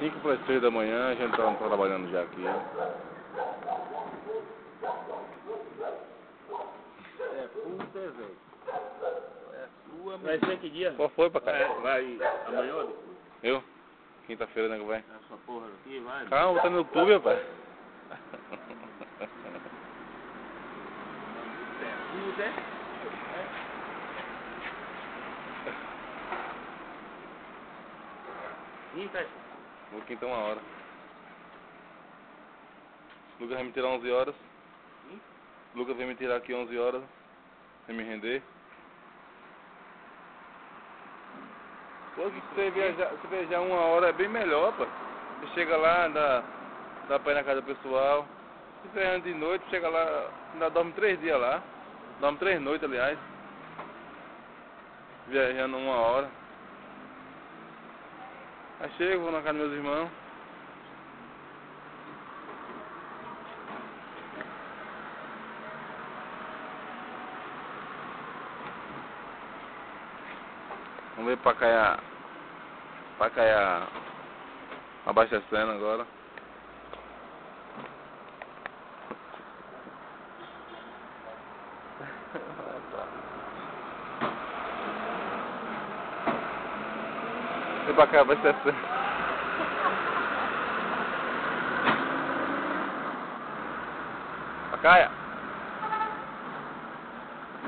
5 para as 6 da manhã, a gente tá trabalhando já aqui. É puta, velho. É sua, vai ser que dia? Qual foi, Pacaia? Vai amanhã ou depois? Eu? Quinta-feira, né, que vai? Essa porra aqui, vai. Calma, tá no YouTube, rapaz. Puta, é? Quinta? Vou quinta 1 hora. Lucas vai me tirar 11 horas. Lucas vem me tirar aqui 11 horas. Sem me render. Pô, que você viajar 1 hora é bem melhor, pô. Você chega lá, dá pra ir na casa do pessoal. Se viajando de noite, chega lá, ainda dorme 3 dias lá. Dorme 3 noites, aliás. Viajando 1 hora. Aí chego, vou na casa dos meus irmãos. Vamos ver Pacaia abastecendo agora. Vem Pacaia abastecendo. Pacaia!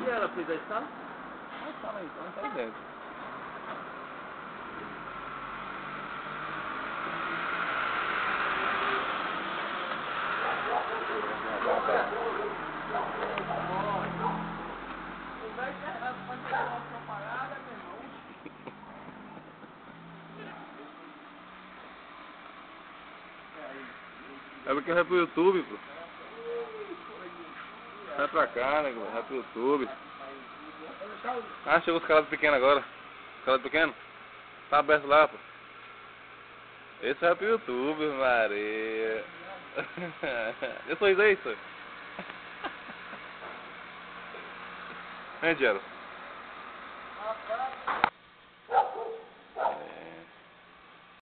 E ela fez a escala? Ah, fala aí, então tá aí dentro. É porque vai pro YouTube, pô. Vai pra cá, né, vai pro YouTube. Ah, chegou os calados pequenos agora. Calado pequeno? Tá aberto lá, pô. Esse vai pro YouTube, Maria. Eu sou isso aí, senhor. Vem, Gero.